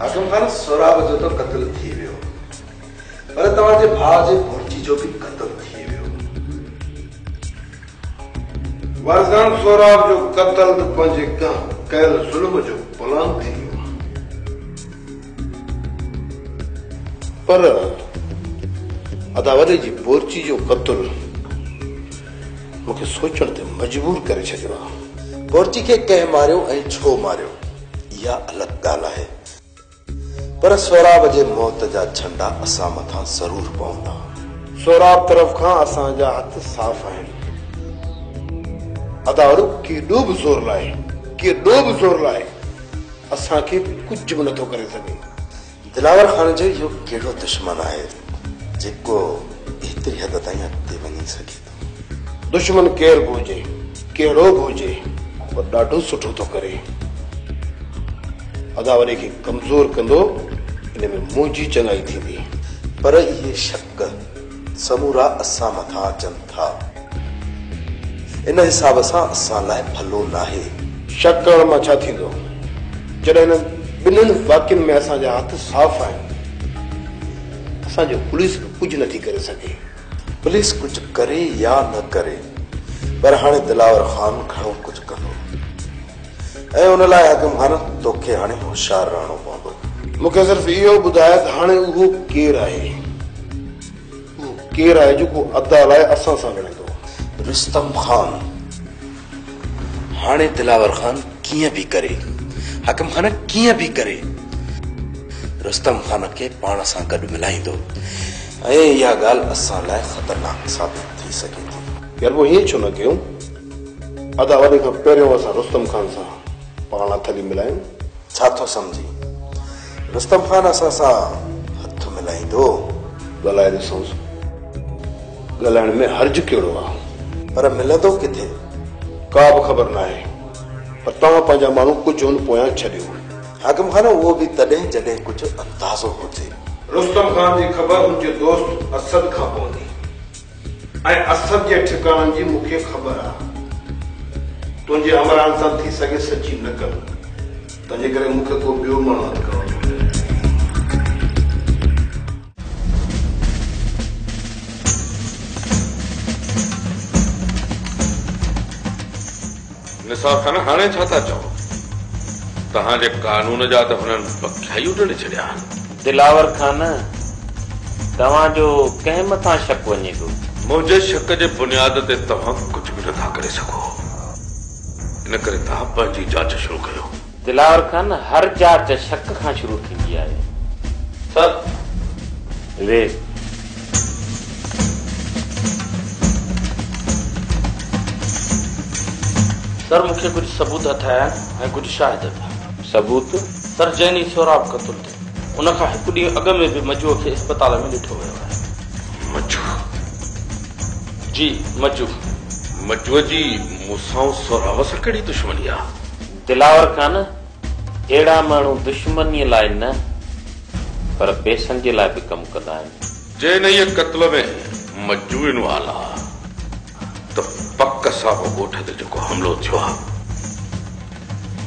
हाकिम खान सोराब जो तो कत्ल थी वियो पर तव्हांजे भाउ जे भुर्जी जो भी कत्ल थी वियो वाज़ान सोराब जो कत्ल तो पंहिंजे कयल ज़ुल्म जो प्लान थी वियो पर अदावरी जी भुर्जी जो कत्ल मुखे सोचण ते मजबूर करे छॾियो आहे भुर्जी खे कंहिं मारियो ऐं छो मारियो इहा अलॻि ॻाल्हि आहे पर सोराब जे मौत जा झंडा असां मथां ज़रूर पवंदा सोराब तरफ़ खां असांजा हथ साफ़ आहिनि अदावरो केॾो बि ज़ोर लाए असांखे कुझु बि नथो करे सघे दिलावर खान जो इहो कहिड़ो दुश्मन आहे जेको एतिरी हद ताईं अॻिते वञी सघे थो दुश्मन केर बि हुजे कहिड़ो बि हुजे पर ॾाढो सुठो थो करे अदावरी खे कमज़ोर कंदो इन में मुंहिंजी चङाई थींदी पर इहे शक समूरा असां मथां अचनि था इन हिसाब सां असां लाइ भलो नाहे शक करण मां छा थींदो जॾहिं हिन ॿिन्हिनि वाक्यनि में असांजा हथ साफ़ आहिनि असांजो पुलिस कुझु नथी करे सघे पुलिस कुझु करे या न करे पर हाणे दिलावर खान घणो कुझु कंदो ऐं उन लाइ हाकिम खान तोखे हाणे होशियार रहणो पवंदो मूंखे सिर्फ़ इहो ॿुधाए त हाणे उहो केरु आहे जेको अदा लाइ असां सां विढ़ंदो रुस्तम खान हाणे दिलावर खान कीअं बि करे हाकिम खान कीअं बि करे रुस्तम खान खे पाण सां गॾु मिलाईंदो ऐं इहा ॻाल्हि असां लाइ ख़तरनाक साबित थी सघे थी यार पोइ हीअं छो न कयूं अदावरी खां पहिरियों असां रुस्तम खान सां पाण हथली मिलायूं छा थो सम्झी रुस्तम खान असां सां हथ मिलाईंदो ॻाल्हाए ॾिसूंसि ॻाल्हाइण में हर्ज कहिड़ो आहे पर मिलंदो किथे का बि ख़बर न आहे पर तव्हां पंहिंजा माण्हू कुझु हुन पोयां छॾियो हाकिम खान उहो बि तॾहिं जॾहिं कुझु अंदाज़ो हुजे रुस्तम खान जी ख़बर मुंहिंजे दोस्त असद खां पवंदी ऐं असद जे ठिकाणनि जी मूंखे ख़बर आहे तुंहिंजे हमराहनि सां थी सघे सची नकल तंहिंजे करे मूंखे को ॿियो माण्हू हथ करणो निसार खान हाणे छा था चओ तव्हांजे कानून जा त हुननि पखिया ई उॾड़े छॾिया दिलावर खान तव्हांजो कंहिं मथां शक वञे थो मुंहिंजे शक जे बुनियाद ते तव्हां कुझु बि नथा करे सघो इन करे तव्हां पंहिंजी जांच शुरू कयो दिलावर खान हर जांच शक खां शुरू थींदी आहे सर वे सर मूंखे कुझु सबूत हथ आया ऐं कुझु शाहिद सबूत सर जैनी सोराब क़त्ल थिए उन खां हिकु ॾींहुं अॻु में बि मजूअ खे अस्पताल में ॾिठो वियो आहे जी मजूअ जी मूंसां सोराब सां कहिड़ी दुश्मनी आहे दिलावर खान अहिड़ा माण्हू दुश्मनीअ लाइ न पर पैसनि जे लाइ बि कमु कंदा आहिनि जे न इहे क़त्ल में मजू इनवाल आहे त पक सां ॻोठ ते जेको हमिलो थियो आहे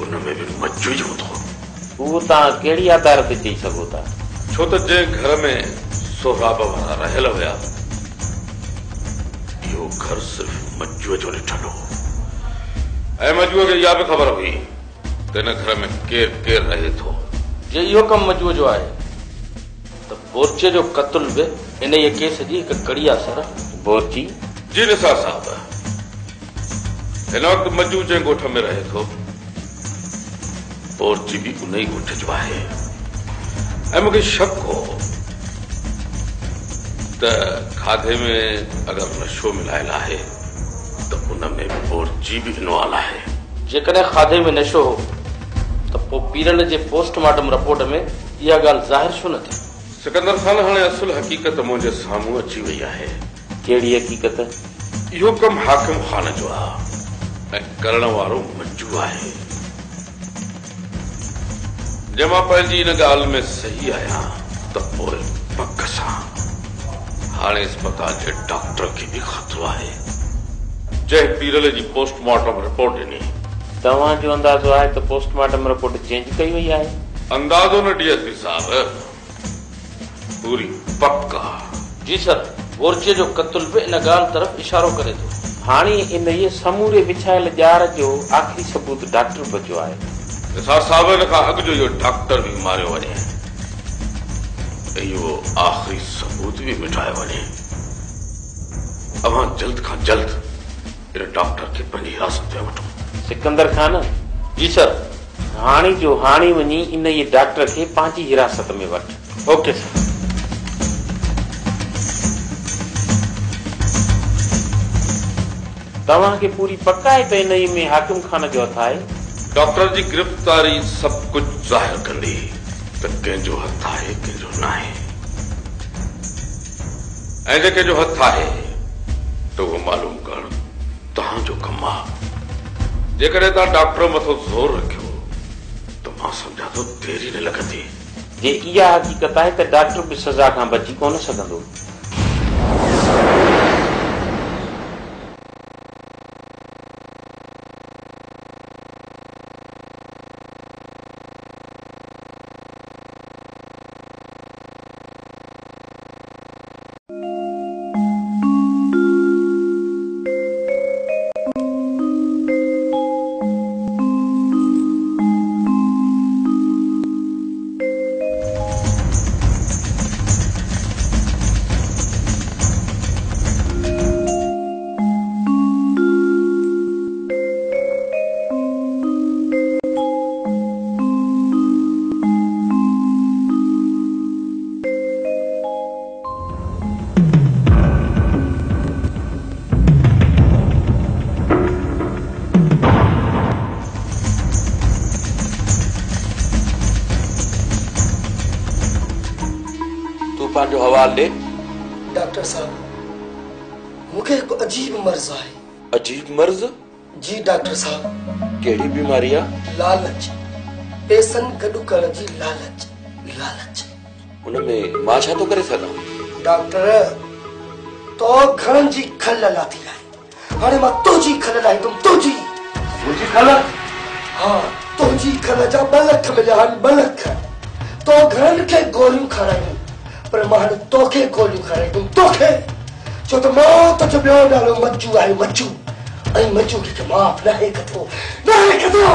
उन में बि मजू ई हूंदो उहो तव्हां कहिड़ी आधार ते चई सघो था छो त जंहिं घर में सोराब वारा रहियल हुया इहो घर सिर्फ़ मजूअ जो ॾिठल हो ऐं मजूअ खे इहा बि ख़बर हुई त हिन घर में केरु केरु रहे थो जे इहो कमु मजूअ जो आहे त बोरचे जो क़त्ल बि इन ई केस जी हिकु कड़ी आहे सर बोरची जी निसार साहब हिन वक़्तु मजू जंहिं ॻोठ में रहे थो बोरची बि उन ई ॻोठ जो आहे ऐं मूंखे शक हो त खाधे में अगरि नशो मिलायल आहे त उन में बोरची बि इनवाल आहे जेकॾहिं खाधे में नशो हो त पोइ पीरल जे पोस्टमार्टम रिपोर्ट में इहा ॻाल्हि ज़ाहिर छो न थी सिकंदर खान हाणे असुल हक़ीक़त मुंहिंजे साम्हूं अची वई आहे कहिड़ी हक़ीक़त इहो कमु हाकिम खान जो आहे ऐं करण वारो मजू आहे जे मां पंहिंजी इन ॻाल्हि में सही आहियां त पोइ पक सां हाणे अस्पताल जे डॉक्टर खे बि ख़तरो आहे जंहिं पीरल जी पोस्टमार्टम रिपोर्ट ॾिनी तव्हांजो अंदाज़ो आहे त पोस्टमार्टम रिपोर्ट चेंज कई वई आहे अंदाजो न डीएसपी साहब, पूरी पक्का। जी सर, बोरचे जो कत्ल भी इन ॻाल्हि तरफ़ इशारो करे थो। हाणे इन ये समूरे विछायल ॼार जो आख़िरी सबूत डॉक्टर बचियो आहे। निसार साहब इन खां अॻु जो इहो डॉक्टर भी मारियो वञे, इहो आख़िरी सबूत भी मिटायो वञे। अवां जल्द खां जल्द इन डॉक्टर खे पंहिंजी हिरासत में वठो। सिकंदर खान। जी सर। हाणे जो हाणे वञी इन ये डॉक्टर खे पंहिंजी हिरासत में वठ। Okay sir. तव्हांखे पूरी पक्का आहे त इन में हाकिम खान जो हथ आहे? डॉक्टर जी गिरफ्तारी सब कुछ ज़ाहिर कंदी त कंहिंजो हथ आहे कंहिंजो न आहे, ऐं जेके जो हथ आहे त उहो मालूम करण तव्हांजो कमु आहे। जेकॾहिं तव्हां डॉक्टर मथो ज़ोर रखियो त मां सम्झां थो देरी न लॻंदी। जे इहा हक़ीक़त आहे त डॉक्टर बि सज़ा खां बची कोन सघंदो। पंहिंजो हवाल दे। डॉक्टर साहब, मूंखे हिकु अजीब मर्ज़ आहे। अजीब मर्ज़? जी डॉक्टर साहब। कहिड़ी बीमारी आहे? लालच, पैसनि गॾु करण जी लालच। लालच उनमें मां छा थो करे सघां? डॉक्टर, तो घणनि जी खल लाथी आहे, हाणे मां तुंहिंजी खल लाहींदुमि। तुंहिंजी खल? हाँ, तुंहिंजी खल जा 2 लख मिलिया आहिनि। 2 लख। तो घणनि खे गोलियूं खारायूं, पर मां हाणे तोखे गोलियूं खाराईंदुमि। तोखे छो त मौत जो ॿियो नालो मज्जू आहे। मज्जू, ऐं मज्जू खे माफ़ न कंदो, न कंदो।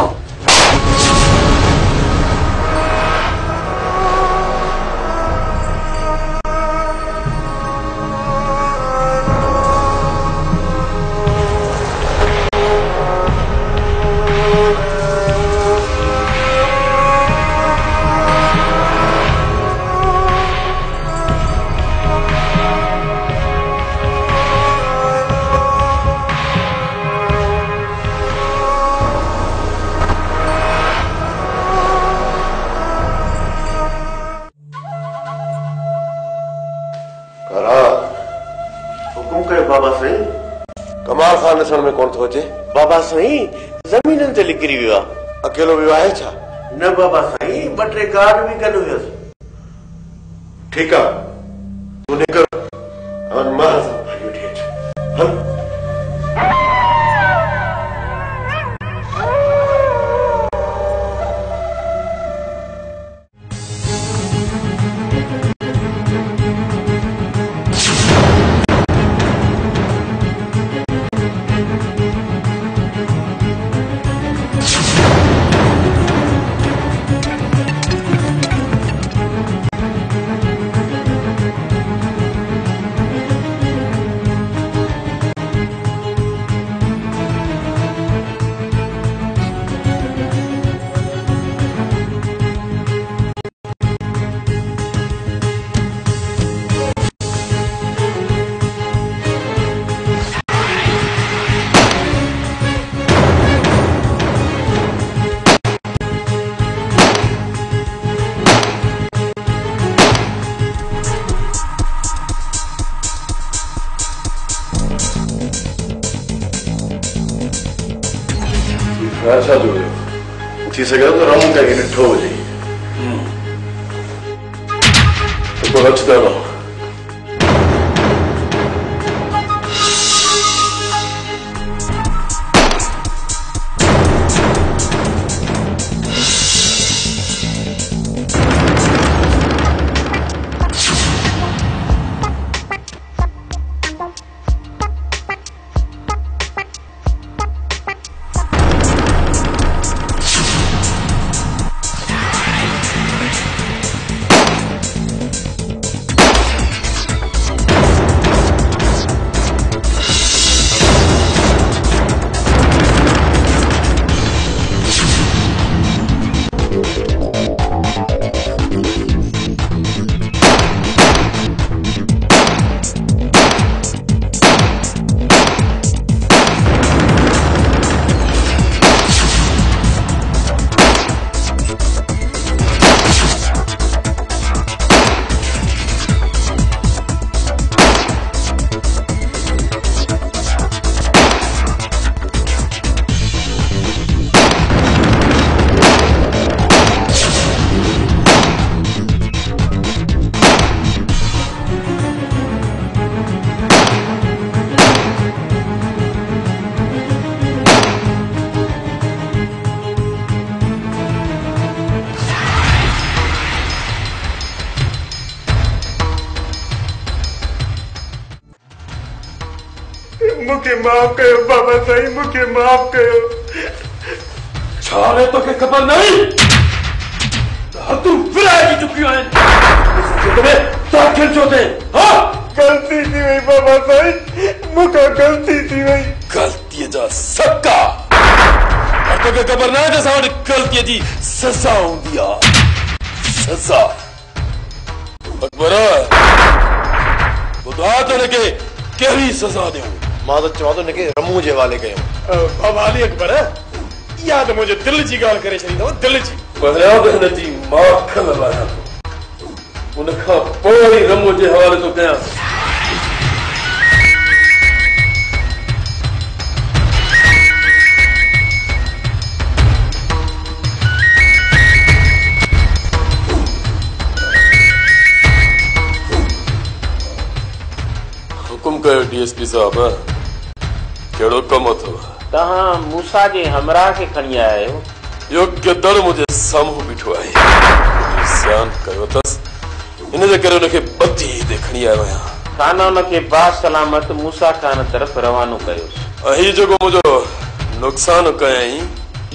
कमाल खान ॾिसण में कोन थो अचे। बाबा साईं, ज़मीननि ते लिकिरी वियो आहे। अकेलो वियो आहे छा? न बाबा साईं, 2-3 गार्ड बि गॾु हुयसि। ठीकु आहे, तूं निकर, मां सां भाई वठी अच। हल। छा जो थी सघे तो राउंड का ॾिठो हुजे त पोइ अचंदा रहो। मुझे माफ करो बाबा साईं, मुझे माफ करो। छाले तो के खबर नहीं तू विराई चुकी है तुम्हें दाखिल चोते। हाँ गलती थी वही बाबा साईं, मुझे गलती थी वही। गलती जा सक्का और तो के खबर ना जैसा गलती जी सजा होंदी आ सजा अकबर बुधा तो के कहिड़ी सजा ॾियूं। मां तो चवां थो हिनखे रमू जे हवाले कयूं। बाबा अली अकबर इहा त मुंहिंजे दिलि जी ॻाल्हि करे छॾींदव, दिलि जी। पहिरियां त हिन जी माख लॻायां थो, उन खां पोइ ई रमू जे हवाले थो कयां। हुकुम कयो डीएसपी साहब, कहिड़ो कमु अथव? तव्हां मूसा जे हमराह खे खणी आया आहियो। इहो गिदड़ मुंहिंजे साम्हूं बीठो आहे, सियान कयो अथसि, हिन जे करे हुनखे बत्ती ते खणी आयो आहियां। खान हुनखे बासलामत मूसा खान तरफ़ रवानो कयोसि। ऐं हीउ जेको मुंहिंजो नुक़सान कयई,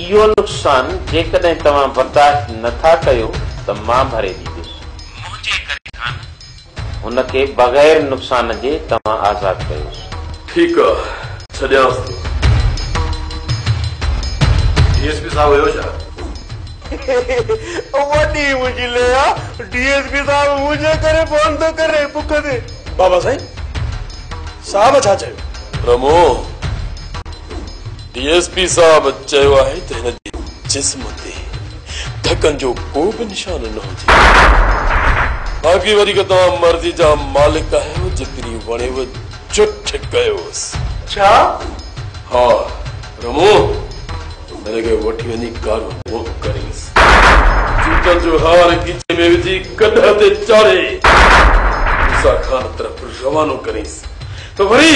इहो नुक़सान जेकॾहिं तव्हां बर्दाश्त नथा कयो त मां भरे ॾींदुसि। मुंहिंजे करे खान हुनखे बग़ैर नुक़सान जे तव्हां आज़ाद कयोसि। ठीकु आहे, छॾियांसि थो। डीएसपी साहब हुयो छा? वॾी मुश्किल आहे, डीएसपी साहब मुंहिंजे करे फोन थो करे बुख ते। बाबा साईं साहब छा चयो? रमो, डीएसपी साहब चयो आहे त हिन जे जिस्म ते धकनि जो को बि निशान न हुजे। बाक़ी वरी के तव्हां मर्ज़ी जा मालिक आहियो, जेतिरी वणेव चुठ कयोसि। छा? हा रमो, हिनखे वठी वञी कारो मुंहुं करींसि, जूतनि जो हार खीचे में विझी कॾह ते चाढ़े मूसा खान तरफ़ रवानो करींसि त वरी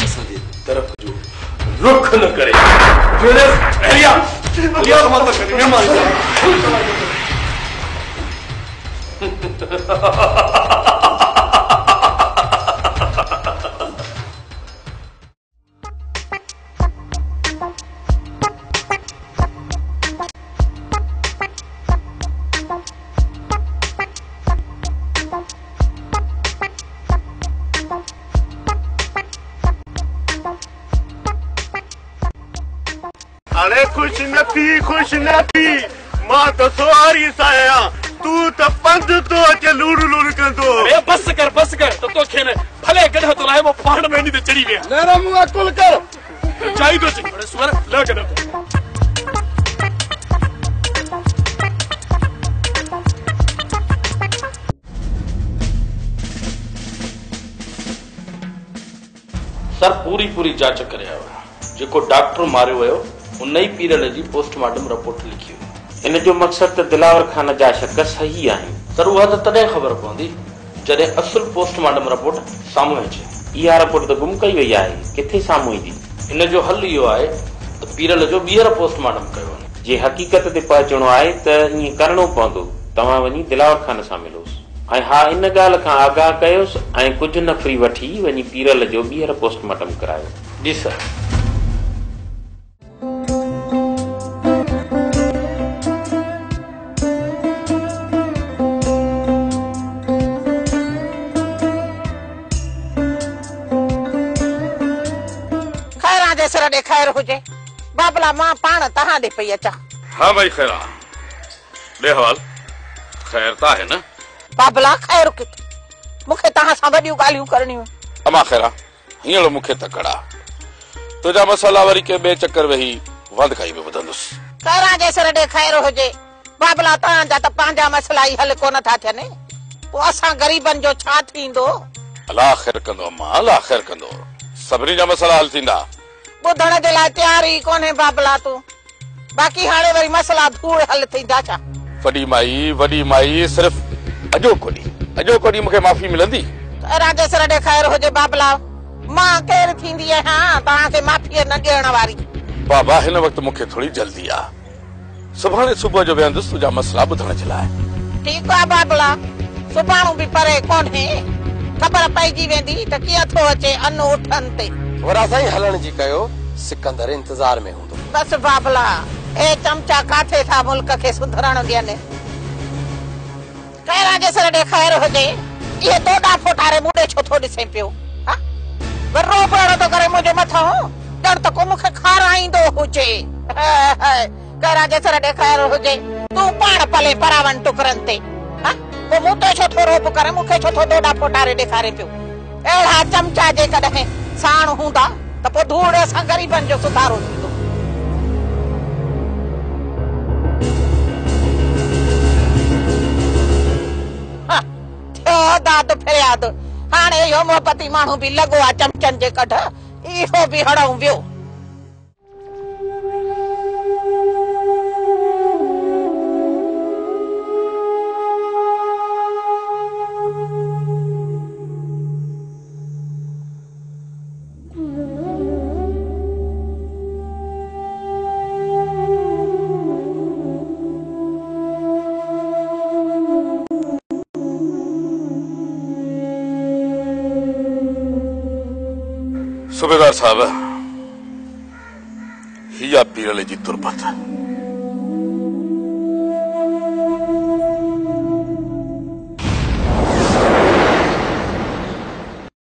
असांजे तरफ़ जो रुख न करे। अरे खुश न थी, मां तो सवारी साया, तू तो पंध तो अचे लूड़ लूड़ कंदो। बस कर तो तोखे न भले गॾह तो लाहे, वो पाण में नी ते चढ़ी विया। न मुआ कुल कर चाही तो सी बड़े सुवर ल गॾह। सर पूरी जांच करे आयो आहे। जेको डॉक्टर मारियो वियो उन ई पीरल जी पोस्टमार्टम रिपोर्ट लिखी हुई। इन जो मक़सद त दिलावर खान जा शक सही आहिनि। सर उहा त तॾहिं ख़बर पवंदी जॾहिं असुल पोस्टमार्टम रिपोर्ट साम्हूं अचे। इहा रिपोर्ट त गुम कई वई आहे, किथे साम्हूं ईंदी? इन जो हल इहो आहे त पीरल जो ॿीहर पोस्टमार्टम कयो वञे। जे हक़ीक़त ते पहुचणो आहे त ईअं करणो पवंदो, तव्हां वञी दिलावर खान सां मिलोसि ऐं हा इन ॻाल्हि खां आगाह कयोसि ऐं कुझु नफ़री वठी वञी पीरल जो ॿीहर पोस्टमार्टम करायो। जी सर। खैर हुजे बाबला, मां पाण तहां ॾे पई अचां। हाँ भाई खैर ले हवाल खैर ता है न बाबला। खैर किथे, मूंखे तहां सां वॾियूं ॻाल्हियूं करणियूं। अमा खैरा हींअर मूंखे तकड़ा तुंहिंजा मसाला वरी के ॿिए चक्कर वेही वंध खाई में ॿुधंदुसि। खैरा जे सिर ॾे खैर हुजे बाबला, तव्हांजा त पंहिंजा मसला ई हल कोन था थियनि, पोइ असां ग़रीबनि जो छा थींदो? अलाह खैर कंदो अम्मा, अलाह खैर कंदो, सभिनी जा मसला हल थींदा। ॿुधण जे लाइ तयार ई कोन्हे बाबला तूं, बाक़ी हाणे वरी मसला धूड़ हल थींदा छा? वॾी माई सिर्फ़ अॼो कोॾी मूंखे माफ़ी मिलंदी। खैरा जे सिर ॾे खैर हुजे बाबला, मां केरु थींदी आहियां तव्हांखे माफ़ी न ॾियण वारी? बाबा हिन वक़्तु मूंखे थोरी जल्दी आहे, सुभाणे सुबुह जो वेंदुसि तुंहिंजा मसला ॿुधण जे लाइ। ठीकु आहे बाबला, सुभाणे बि परे कोन्हे, ख़बर पइजी वेंदी त कीअं थो अचे अन उठनि ते। वरा साईं हलण जी कयो, सिकंदर इंतजार में हूंदो। बस बाबला, ए चमचा काथे था मुल्क खे सुधरण ॾियनि। कैरा जे सर ॾेखार हुजे, इहे तोड़ा फोटारे मुंडे छो थो ॾिसे पियो? वरो पड़ो तो करे मुंहिंजे मथां, ॼण त को मूंखे खाराईंदो हुजे। कैरा जे सर ॾेखार हुजे, तूं पाण पले परावन टुकरनि ते। पोइ मूं ते छो थो रोप करे, मूंखे छो थो तोड़ा फोटारे ॾेखारे पियो? अहिड़ा चमचा जेकॾहिं साण हूंदा त पोइ धूड़ सां ग़रीबनि जो सुधारो थींदो। दाद फरियाद, हाणे इहो मोहबती माण्हू बि लॻो आहे चमचनि जे कढ, इहो बि हड़ऊं वियो। सूबेदार साहब, हिया पीरले जी तुरबत